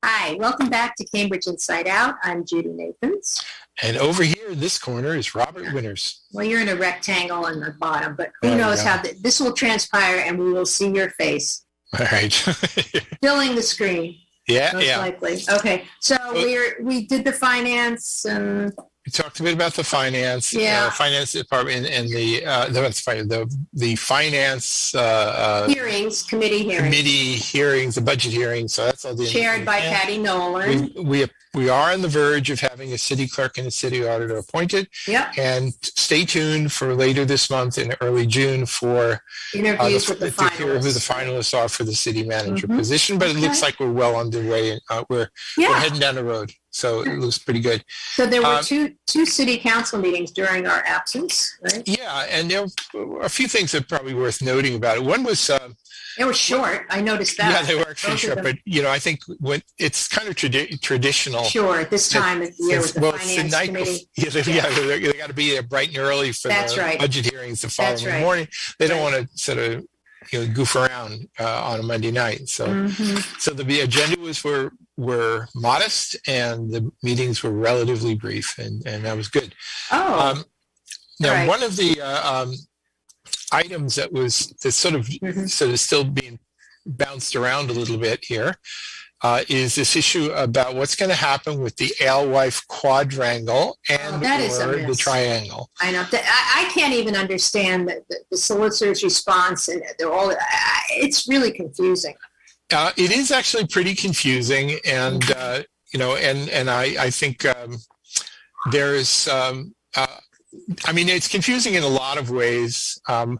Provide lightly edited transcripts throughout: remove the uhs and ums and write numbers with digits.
Hi, welcome back to Cambridge Inside Out. I'm Judy Nathans. And over here in this corner is Robert Winters. Well, you're in a rectangle on the bottom, but who knows how this will transpire and we will see your face. All right. Filling the screen. Yeah, most likely. Okay, so we did the finance and we talked a bit about the finance, finance department, and the finance committee hearings, the budget hearings. So that's all chaired by Patty Nolan. We are on the verge of having a city clerk and a city auditor appointed. Yeah. And stay tuned for later this month in early June for interviews with the finalists. To hear who the finalists are for the city manager position. But it looks like we're well underway, and we're heading down the road. So it looks pretty good. So there were two city council meetings during our absence, right? Yeah, and there were a few things that are probably worth noting about it. One was they were short. I noticed that. Yeah, they were actually short, but I think when it's kind of traditional. Sure, at this time of the year with the finance committee. They got to be there bright and early for the budget hearings the following morning. They don't want to sort of goof around on a Monday night. So, so the agenda were modest and the meetings were relatively brief, and that was good. Oh, now one of the items that's sort of still being bounced around a little bit here is this issue about what's going to happen with the Alewife Quadrangle and or the Triangle. I know. I can't even understand the solicitor's response, and they're all. It's really confusing. It is actually pretty confusing, and and I think there's. It's confusing in a lot of ways. One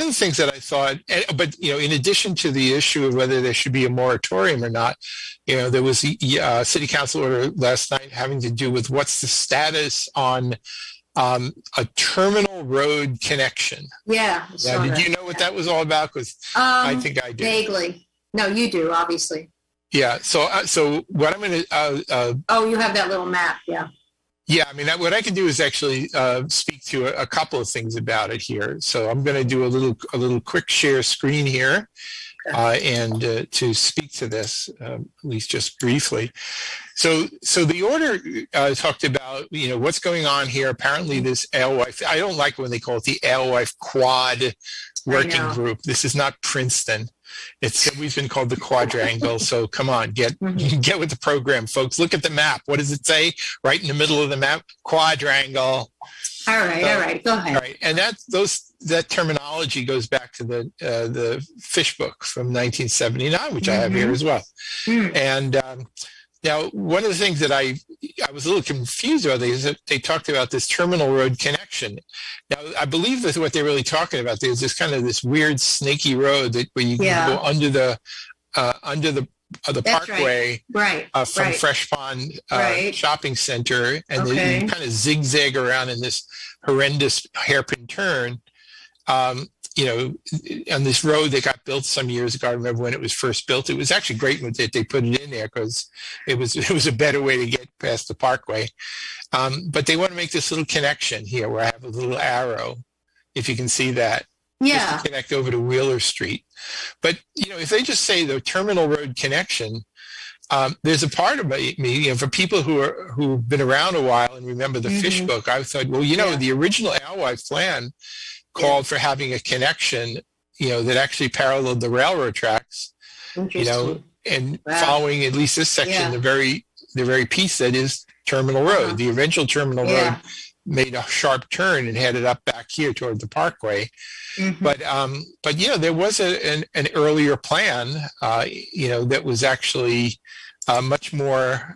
of the things that I thought, but in addition to the issue of whether there should be a moratorium or not, there was a city council order last night having to do with what's the status on a terminal road connection. Yeah. Now, did you know what that was all about? Because I think I did. Vaguely. No, you do, obviously. Yeah. So what I'm going to. You have that little map. Yeah. Yeah, what I can do is actually speak to a couple of things about it here. So I'm going to do a little quick share screen here, and to speak to this, at least just briefly. So the order talked about what's going on here. Apparently, this Alewife. I don't like when they call it the Alewife Quad Working Group. This is not Princeton. It's always been called the Quadrangle. So come on, get with the program, folks. Look at the map. What does it say right in the middle of the map? Quadrangle. All right. Go ahead. All right, and that terminology goes back to the fish book from 1979, which I have here as well. And now, one of the things that I was a little confused about is that they talked about this terminal road connection. Now, I believe that what they're really talking about, there's this kind of this weird snaky road where you can go under the parkway from Fresh Pond Shopping Center, and then you kind of zigzag around in this horrendous hairpin turn. On this road that got built some years ago. I remember when it was first built. It was actually great that they put it in there because it was a better way to get past the parkway. But they want to make this little connection here where I have a little arrow, if you can see that. Yeah. Just to connect over to Wheeler Street. But, if they just say the terminal road connection, there's a part of me, for people who've been around a while and remember the fish book, I thought, the original Alewife plan called for having a connection, that actually paralleled the railroad tracks, and following at least this section, the very piece that is Terminal Road. The eventual Terminal Road made a sharp turn and headed up back here toward the Parkway. But there was an earlier plan, that was actually much more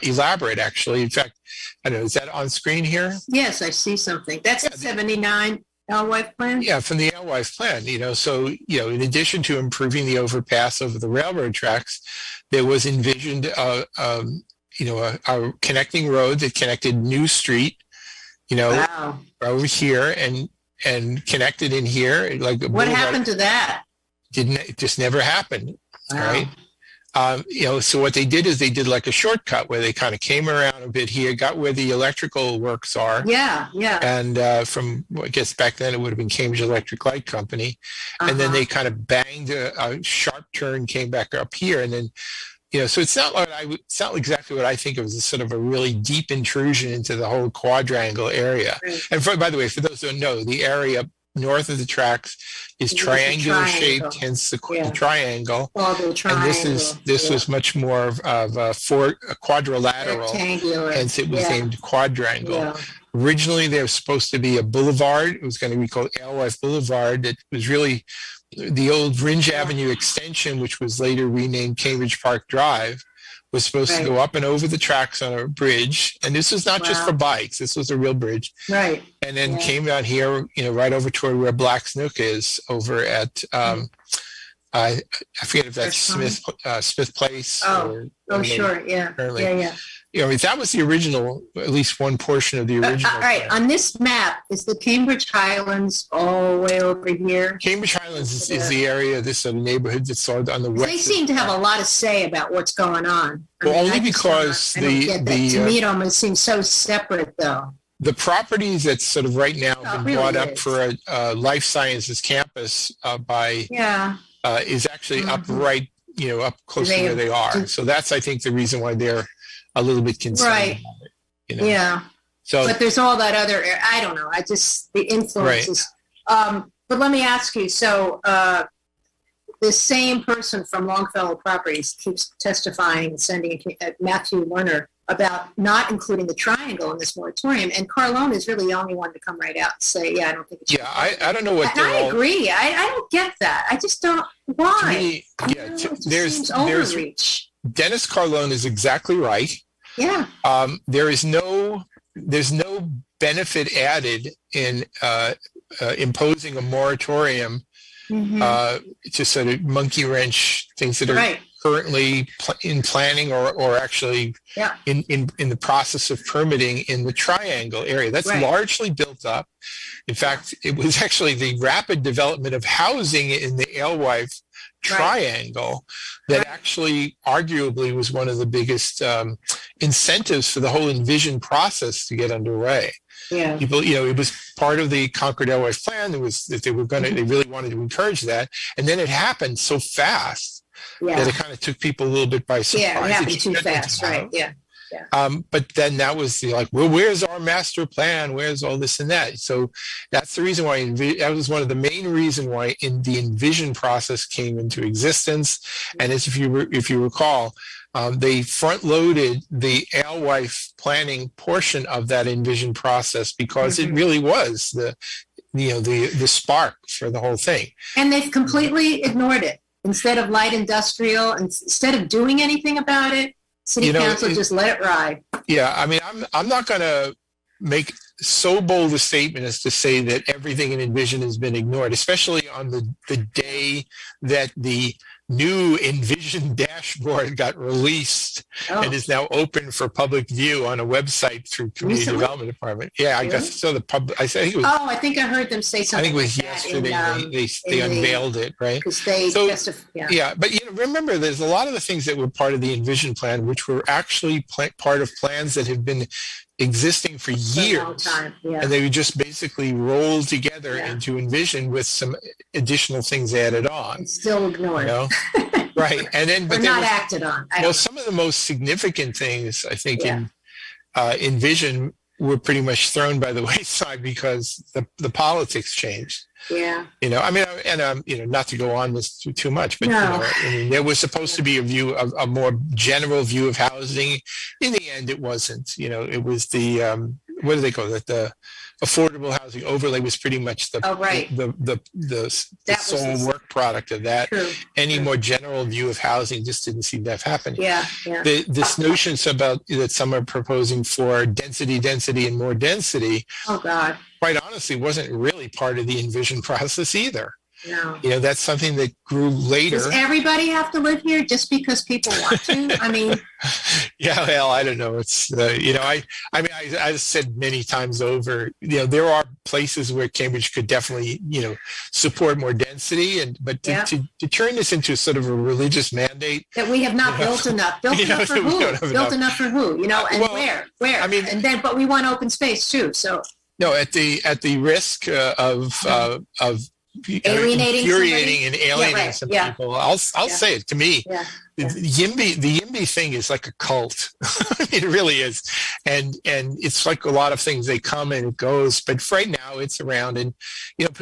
elaborate, actually. In fact, I don't know, is that on screen here? Yes, I see something. That's the 79 Alewife plan? Yeah, from the Alewife plan, so, in addition to improving the overpass over the railroad tracks, there was envisioned, a connecting road that connected New Street, over here and connected in here. Like what happened to that? It just never happened, right? So what they did is they did like a shortcut where they kind of came around a bit here, got where the electrical works are. Yeah. And from, I guess back then it would have been Cambridge Electric Light Company. And then they kind of banged a sharp turn, came back up here. And then, so it's not like it's not exactly what I think of as a sort of a really deep intrusion into the whole quadrangle area. Right. And by the way, for those who don't know, the area north of the tracks is triangular shaped, hence the triangle. Triangle. And this was much more of a quadrilateral, rectangular. hence it was named Quadrangle. Yeah. Originally, there was supposed to be a boulevard. It was going to be called Alewife Boulevard. It was really the old Ringe Avenue extension, which was later renamed Cambridge Park Drive, was supposed to go up and over the tracks on a bridge. And this was not just for bikes. This was a real bridge. Right. And then came down here, right over toward where Black's Nook is, over at, I forget if that's Smith Place. Sure. Yeah. That was the original, at least one portion of the original. All right. On this map, is the Cambridge Highlands all the way over here? Cambridge Highlands is the area, this neighborhood that's on the west. They seem to have a lot to say about what's going on. Only because to me, it almost seems so separate, though. The properties that sort of right now have been bought up for a life sciences campus is actually up right, up close to where they are. So that's, I think, the reason why they're a little bit concerned about it. Yeah. So, but there's all that other, I don't know. The influences. Right. But let me ask you, so the same person from Longfellow Properties keeps testifying and sending Matthew Lerner about not including the triangle in this moratorium. And Carlone is really the only one to come right out and say, I don't think it's I don't know what I agree. I don't get that. I just don't. Why? There's overreach. Dennis Carlone is exactly right. Yeah. There's no benefit added in imposing a moratorium to sort of monkey wrench things that are currently in planning or actually in the process of permitting in the triangle area. That's largely built up. In fact, it was actually the rapid development of housing in the Alewife Triangle that actually arguably was one of the biggest incentives for the whole Envision process to get underway. Yeah. People, it was part of the Concord Alewife plan. It was that they really wanted to encourage that. And then it happened so fast that it kind of took people a little bit by surprise. Yeah, it happened too fast, right? Yeah. But then that was where's our master plan? Where's all this and that? So that's the reason why that was one of the main reasons why the Envision process came into existence. And as if you recall, they front-loaded the Alewife planning portion of that Envision process because it really was the spark for the whole thing. And they've completely ignored it. Instead of light industrial, instead of doing anything about it, City Council just let it ride. Yeah, I mean, I'm not going to make so bold a statement as to say that everything in Envision has been ignored, especially on the day that the new Envision dashboard got released and is now open for public view on a website through Community Development Department. Yeah, I guess so. I think it was. I think I heard them say something. I think it was yesterday. They unveiled it, right? Because they but remember, there's a lot of the things that were part of the Envision plan, which were actually part of plans that have been existing for years, and they would just basically roll together into Envision with some additional things added on. It's still ignored. Right, and then but not acted on. Some of the most significant things I think in Envision were pretty much thrown by the wayside because the politics changed. Yeah. Not to go on this too much, but there was supposed to be a more general view of housing. In the end, it wasn't. It was the what do they call it? The affordable housing overlay was pretty much the sole work product of that. True. Any more general view of housing just didn't seem to have happened. Yeah. This notions about that some are proposing for density, and more density. Oh God. Quite honestly, wasn't really part of the Envision process either. No. That's something that grew later. Does everybody have to live here just because people want to? I mean. Yeah, well, I don't know. It's I've said many times over. There are places where Cambridge could definitely support more density, but to turn this into sort of a religious mandate that we have not built enough. Built enough for who? Built enough for who? And where? I mean, and then but we want open space too. So. No, at the risk of Alienating infuriating somebody? and alienating Yeah, right. some Yeah. people. I'll say it. To me, Yeah. the YIMBY thing is like a cult. It really is, and it's like a lot of things. They come and it goes, but for right now it's around, and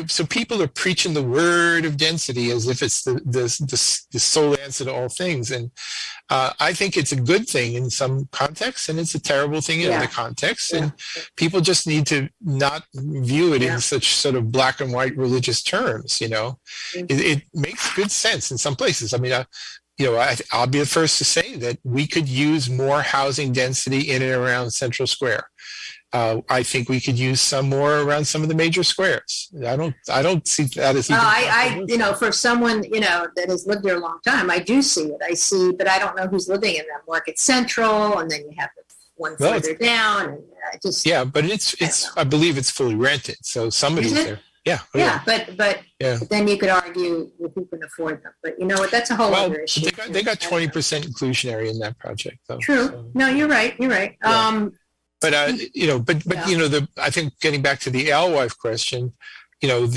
so people are preaching the word of density as if it's the sole answer to all things, and I think it's a good thing in some contexts, and it's a terrible thing in other contexts, and people just need to not view it in such sort of black and white religious terms. It makes good sense in some places. I mean, I'll be the first to say that we could use more housing density in and around Central Square. I think we could use some more around some of the major squares. I don't see that as. For someone that has lived there a long time, I do see it. But I don't know who's living in them. Market Central, and then you have the one further down, and but it's. I believe it's fully rented, so somebody's there. Yeah. But then you could argue who can afford them. But you know what? That's a whole other issue. They got 20% inclusionary in that project, though. True. So. No, you're right. Yeah. I think getting back to the Alewife question, I was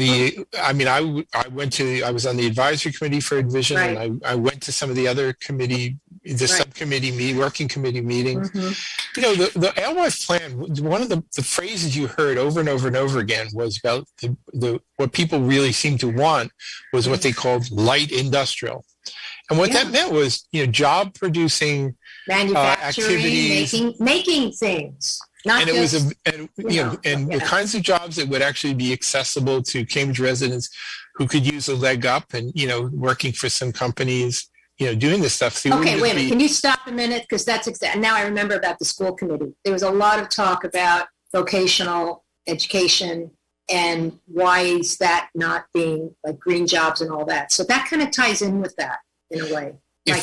on the advisory committee for Envision, right. and I went to some of the other subcommittee working committee meetings. Mm-hmm. The Alewife plan, one of the phrases you heard over and over and over again was about what people really seemed to want was what they called light industrial. And what that meant was, job producing manufacturing, activities, making things. The kinds of jobs that would actually be accessible to Cambridge residents who could use a leg up and, working for some companies, doing this stuff. So okay, wait a minute. Can you stop a minute? Because that's exactly, now I remember about the school committee. There was a lot of talk about vocational education and why is that not being like green jobs and all that. So that kind of ties in with that in a way.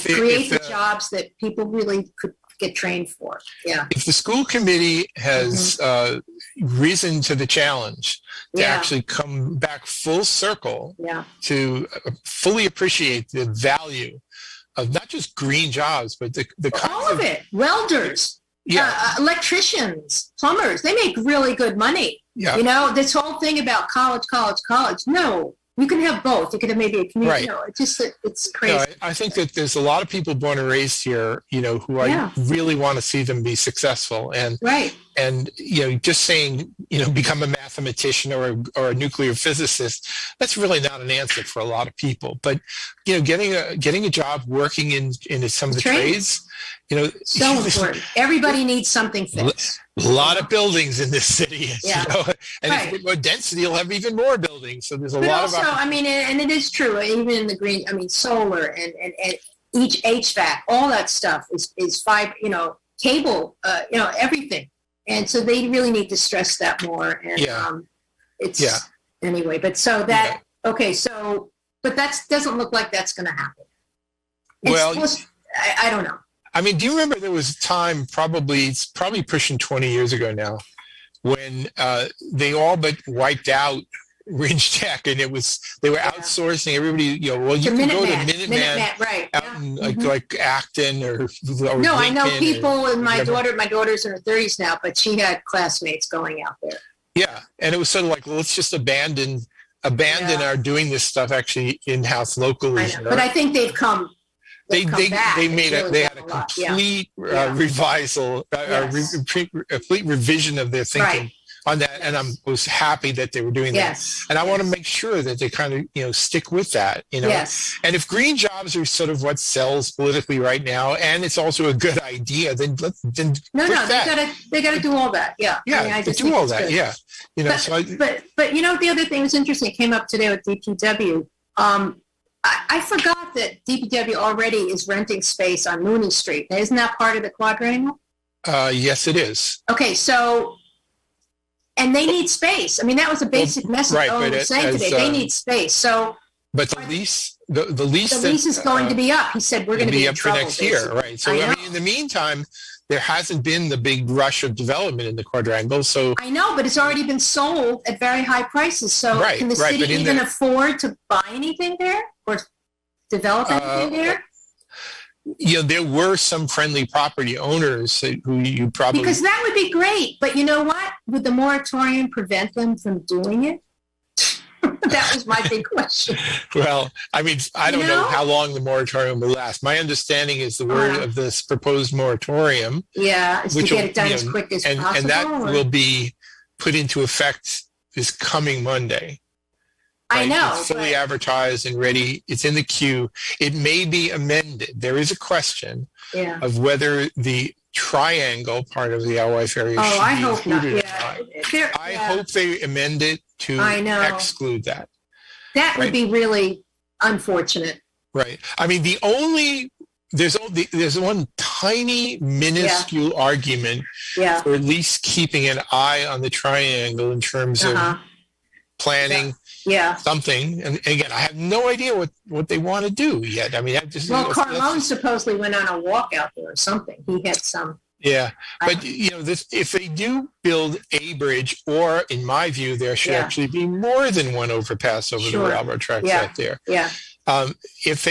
Create the jobs that people really could get trained for. Yeah. If the school committee has risen to the challenge to actually come back full circle to fully appreciate the value of not just green jobs, but the all of it. Welders, electricians, plumbers, they make really good money. Yeah. This whole thing about college. No. You can have both. You could have maybe a community. Right. It's crazy. I think that there's a lot of people born and raised here, who I really want to see them be successful. And and just saying, become a mathematician or a nuclear physicist, that's really not an answer for a lot of people. But getting a job working in some of the trades, so important. Everybody needs something fixed. A lot of buildings in this city, and if you get more density, you'll have even more buildings. So there's a lot of. And it is true. Even in the green, solar and each HVAC, all that stuff is fiber. Cable. Everything. And so they really need to stress that more. And anyway. But so that So, but that doesn't look like that's going to happen. I don't know. I mean, do you remember there was a time, it's probably pushing 20 years ago now, when they all but wiped out Ridge Tech, and they were outsourcing everybody. You can go to Minuteman, right? Out in like Acton or no, Lincoln, I know people. And my daughter's in her 30s now, but she had classmates going out there. Yeah, and it was sort of like, let's just abandon our doing this stuff actually in-house locally. But I think they've come. They had a complete revisal, a complete revision of their thinking on that, and I was happy that they were doing that. And I want to make sure that they kind of stick with that. Yes. And if green jobs are sort of what sells politically right now, and it's also a good idea, then they gotta do all that. Yeah. Yeah, do all that. Good. Yeah. But the other thing was interesting. It came up today with DPW. I forgot that DPW already is renting space on Mooney Street. Isn't that part of the Quadrangle? Yes, it is. Okay, so, and they need space. I mean, that was a basic message Owen was saying today. They need space. So, but the lease is going to be up. He said we're going to be up for next year, right? So, I mean, in the meantime, there hasn't been the big rush of development in the Quadrangle. So I know, but it's already been sold at very high prices. So can the city even afford to buy anything there or develop anything there? There were some friendly property owners who you probably... Because that would be great. But you know what? Would the moratorium prevent them from doing it? That was my big question. Well, I mean, I don't know know? how long the moratorium will last. My understanding is the word of this proposed moratorium, Yeah, is to which get will, it done you as know, quick as and possible. that or- will be put into effect this coming Monday. I Right? know. It's fully but- advertised and ready. It's in the queue. It may be amended. There is a question Yeah. of whether the triangle part of the Alewife area Oh, should I be hope not. included or Yeah. not. There- I yeah. hope they amend it to I know. exclude that. That would right. be really unfortunate. Right. I mean, there's one tiny minuscule argument Yeah. for at least keeping an eye on the triangle in terms Uh-huh. of planning Yeah. something. And again, I have no idea what they want to do yet. I mean, Well, Carlone supposedly went on a walk out there or something. He had some. yeah, but you know, if they do build a bridge, or in my view, there should actually be more than one overpass over the railroad tracks out there. Yeah. If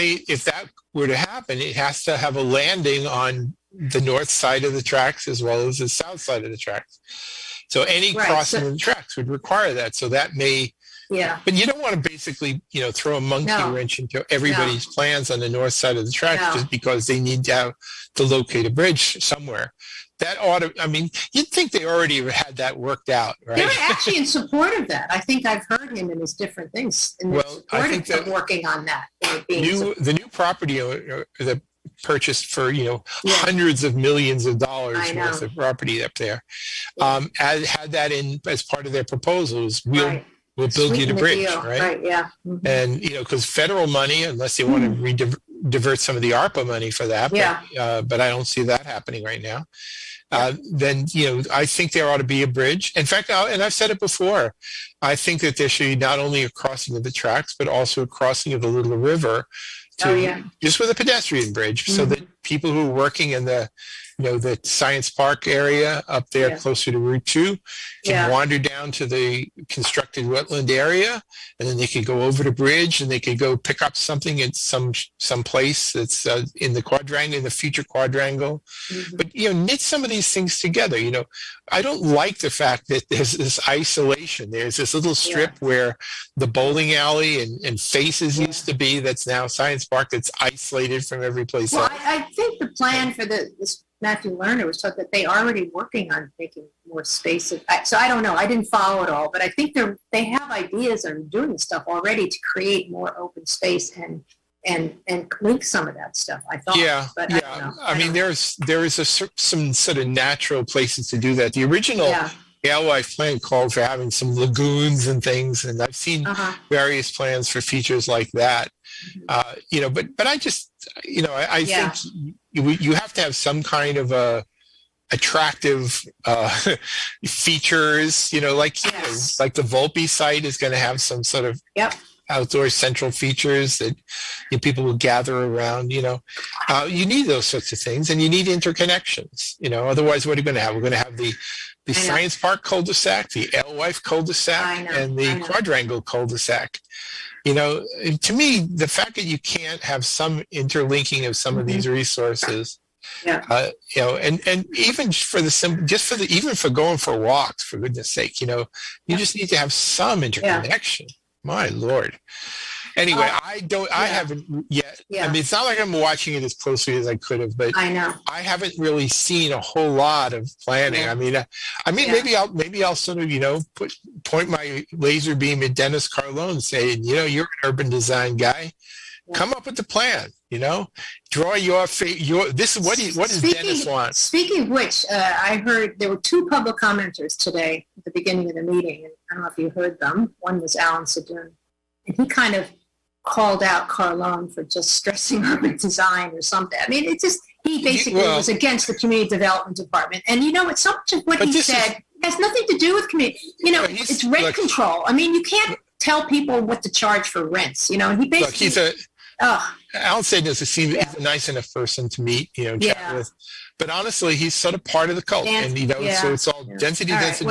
that were to happen, it has to have a landing on the north side of the tracks as well as the south side of the tracks. So any crossing of the tracks would require that. So that may. Yeah. But you don't want to basically, throw a monkey wrench into everybody's plans on the north side of the tracks just because they need to locate a bridge somewhere. That ought to, I mean, you'd think they already had that worked out, right? They're actually in support of that. I think I've heard him in his different things. And I think that working on that. The new property owner that purchased for, hundreds of millions of dollars worth of property up there, had that in as part of their proposals. We'll build you the bridge, right? Right, yeah. Mm-hmm. And, because federal money, unless they want to divert some of the ARPA money for that, but I don't see that happening right now. Then, I think there ought to be a bridge. In fact, and I've said it before, I think that there should be not only a crossing of the tracks, but also a crossing of the Little River just with a pedestrian bridge so that people who are working in the Science Park area up there closer to Route 2 can wander down to the constructed wetland area, and then they could go over the bridge and they could go pick up something at some place that's in the quadrangle, in the future quadrangle. Mm-hmm. But, knit some of these things together. I don't like the fact that there's this isolation. There's this little strip where the bowling alley and Faces used to be, that's now Science Park, that's isolated from every place else. I think the plan for this Matthew Lerner was told that they are already working on making more space. So I don't know. I didn't follow it all, but I think they have ideas on doing stuff already to create more open space and link some of that stuff. I thought. But I don't know. I mean, there is some sort of natural places to do that. The original Alewife plan called for having some lagoons and things, and I've seen various plans for features like that. But I just, I think you have to have some kind of attractive features, like the Volpe site is going to have some sort of outdoor central features that people will gather around. You need those sorts of things, and you need interconnections. Otherwise, what are you going to have? We're going to have the Science Park cul-de-sac, the Alewife cul-de-sac, and the Quadrangle cul-de-sac. To me, the fact that you can't have some interlinking of some of these resources, and even even for going for walks, for goodness sake, you just need to have some interconnection. My Lord. Anyway, I haven't yet. I mean, it's not like I'm watching it as closely as I could have, but I haven't really seen a whole lot of planning. I mean, maybe I'll sort of, point my laser beam at Dennis Carlone and say, you're an urban design guy. Come up with the plan, draw what does Dennis want? Speaking of which, I heard there were two public commenters today at the beginning of the meeting. And I don't know if you heard them. One was Alan Sigun, and he kind of called out Carlone for just stressing urban design or something. I mean, he basically was against the community development department. And so much of what he said has nothing to do with community. It's rent control. I mean, you can't tell people what to charge for rents, and he basically... Alan said he's a nice enough person to meet, chat with. But honestly, he's sort of part of the cult. And, so it's all density, housing.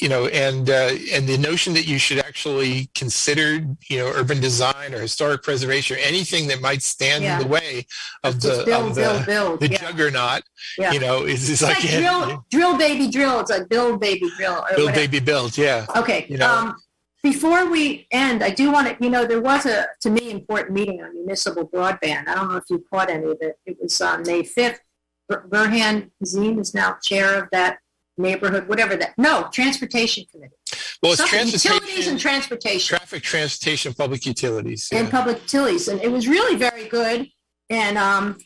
and the notion that you should actually consider, urban design or historic preservation or anything that might stand in the way of Just build. the Yeah. juggernaut, Yeah. is It's like, drill, baby, drill. It's like build, baby, drill. Or build, whatever. baby, build. Yeah. Okay. Before we end, I do want to, there was to me, important meeting on municipal broadband. I don't know if you caught any of it. It was on May 5th. Burhan Azim is now chair of that neighborhood, whatever that. No, transportation committee. Well, it's utilities and transportation. Traffic, transportation, public utilities. And public utilities. And it was really very good. And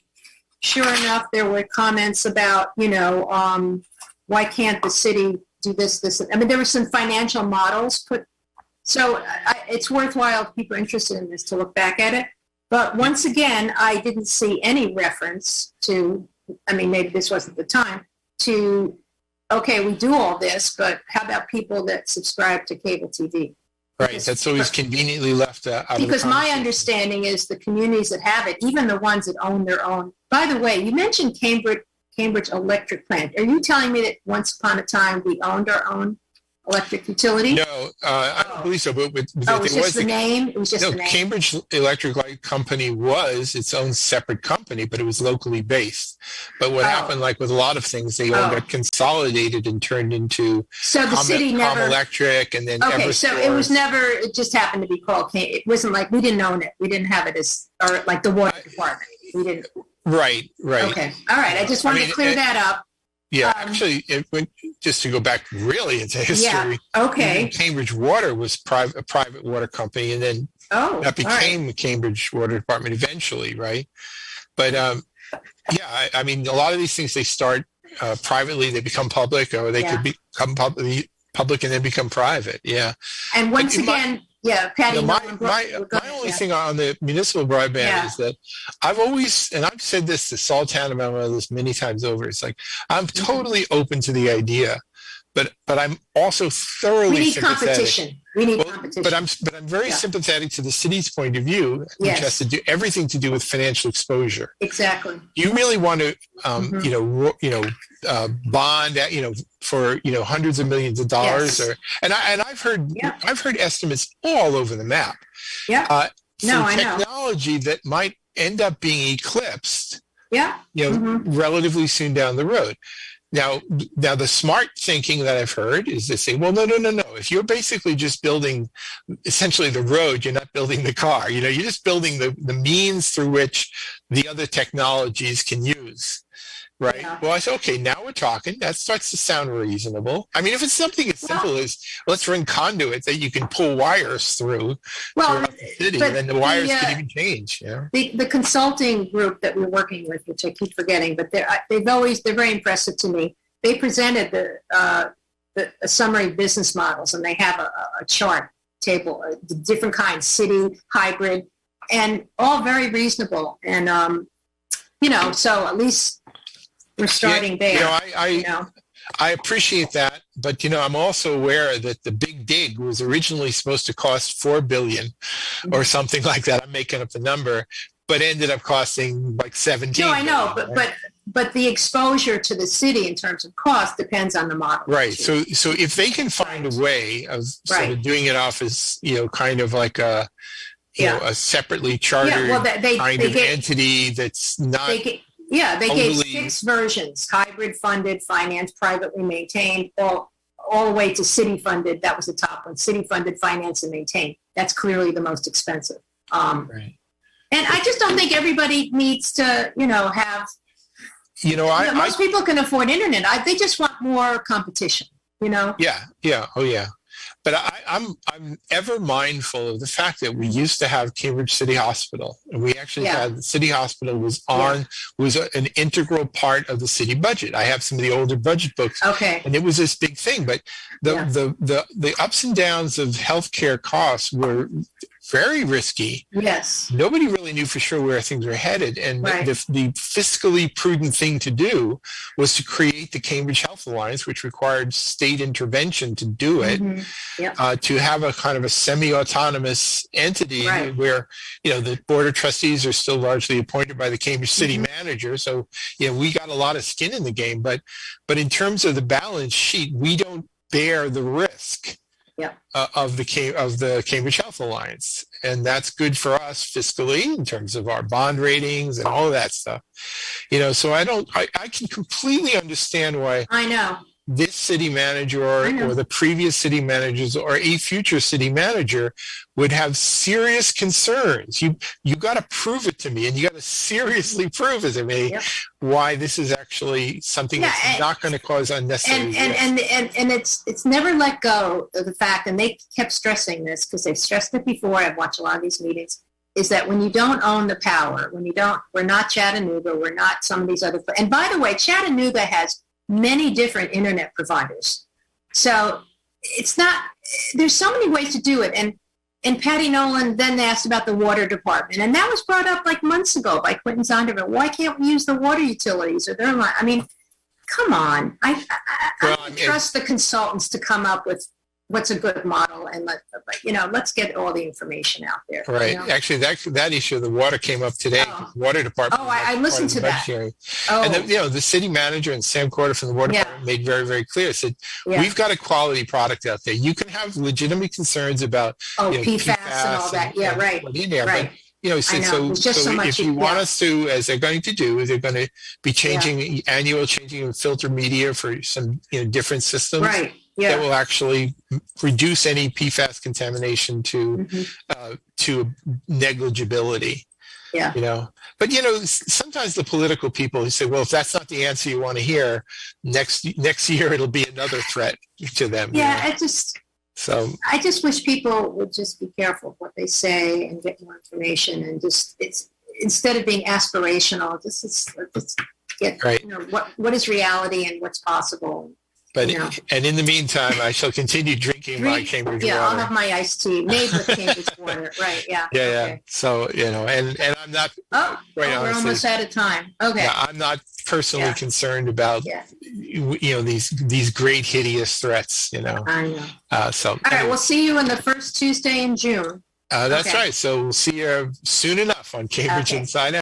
sure enough, there were comments about, why can't the city do this? I mean, there were some financial models put. So it's worthwhile if people are interested in this to look back at it. But once again, I didn't see any reference to, maybe this wasn't the time, to, okay, we do all this, but how about people that subscribe to cable TV? Right, that's always conveniently left out. Because my understanding is the communities that have it, even the ones that own their own. By the way, you mentioned Cambridge Electric Plant. Are you telling me that once upon a time we owned our own electric utility? No, I don't believe so. But it was just the name? It was just the name? Cambridge Electric Light Company was its own separate company, but it was locally based. But what happened, like with a lot of things, they all got consolidated and turned into city never Electric, and then so it just happened to be called. It wasn't like we didn't own it. We didn't have it or like the water department. We didn't. Right. Okay. All right. I just wanted to clear that up. Yeah, actually, just to go back really into history, Cambridge Water was a private water company, and then that became the Cambridge Water Department eventually, right? But a lot of these things, they start privately, they become public, or they could become public and then become private. Yeah. And once again, Patty. My only thing on the municipal broadband is that I've always, and I've said this to Saul Tannenbaum about this many times over, it's like, I'm totally open to the idea, but I'm also thoroughly sympathetic. We need competition. But I'm very sympathetic to the city's point of view, which has to do everything to do with financial exposure. Exactly. You really want to, bond, for hundreds of millions of dollars, and I've heard estimates all over the map. Yeah. I know. Technology that might end up being eclipsed. Yeah. Relatively soon down the road. Now, the smart thinking that I've heard is to say, well, no. If you're basically just building essentially the road, you're not building the car. You're just building the means through which the other technologies can use. Right. Yeah. Well, I said, okay, now we're talking. That starts to sound reasonable. I mean, if it's something as simple as let's run conduit that you can pull wires through throughout the city, then the wires can even change. Yeah. The consulting group that we're working with, which I keep forgetting, but they're very impressive to me. They presented the summary business models, and they have a chart table, the different kinds, city, hybrid, and all very reasonable. And so at least we're starting there. I appreciate that, but I'm also aware that the big dig was originally supposed to cost $4 billion or something like that. I'm making up the number, but ended up costing like 17. No, I know, but the exposure to the city in terms of cost depends on the model. Right. So if they can find a way of sort of doing it off as kind of like a a separately chartered kind of entity that's not. They gave 6 versions: hybrid funded, finance, privately maintained, all the way to city funded. That was the top one: city funded, finance, and maintained. That's clearly the most expensive. Right. And I just don't think everybody needs to, have. Most people can afford internet. They just want more competition. Yeah. Oh, yeah. But I'm ever mindful of the fact that we used to have Cambridge City Hospital, and we actually had the city hospital was an integral part of the city budget. I have some of the older budget books, and it was this big thing. But the ups and downs of healthcare costs were very risky. Yes. Nobody really knew for sure where things were headed. And the fiscally prudent thing to do was to create the Cambridge Health Alliance, which required state intervention to do it, to have a kind of a semi-autonomous entity where, the board of trustees are still largely appointed by the Cambridge City manager. So, we got a lot of skin in the game. But in terms of the balance sheet, we don't bear the risk Yep. of the Cambridge Health Alliance, and that's good for us fiscally in terms of our bond ratings and all of that stuff. So I can completely understand why I know. this city manager or the previous city managers or a future city manager would have serious concerns. You got to prove it to me, and you got to seriously prove it to me why this is actually something that's not going to cause unnecessary risk. And it's never let go of the fact, and they kept stressing this because they've stressed it before. I've watched a lot of these meetings. Is that when you don't own the power, we're not Chattanooga, we're not some of these other. And by the way, Chattanooga has many different internet providers. So it's not, there's so many ways to do it. And Patty Nolan then asked about the water department. And that was brought up like months ago by Quentin Zondervan. Why can't we use the water utilities? Or I mean, come on. I trust the consultants to come up with what's a good model, and let's get all the information out there. Right. Actually, that issue of the water came up today. Water department. Oh, I listened to that. And then, the city manager and Sam Corder from the water department made very, very clear. Said we've got a quality product out there. You can have legitimate concerns about PFAS and all that. Right. Right. But, so if you want us to, as they're going to do, is they're going to be changing filter media for some different systems. Right. That will actually reduce any PFAS contamination to negligibility. Yeah. But sometimes the political people who say, well, if that's not the answer you want to hear, next year it'll be another threat to them. Yeah, I just wish people would just be careful of what they say and get more information, and it's instead of being aspirational, just get what is reality and what's possible. But and in the meantime, I shall continue drinking my Cambridge water. Yeah, I'll have my iced tea made with Cambridge water. Right? Yeah. Yeah, okay. So and I'm not. We're almost out of time. Okay. Yeah, I'm not personally concerned about these great hideous threats. I know. So. All right, we'll see you on the first Tuesday in June. That's right. So we'll see you soon enough on Cambridge InsideOut.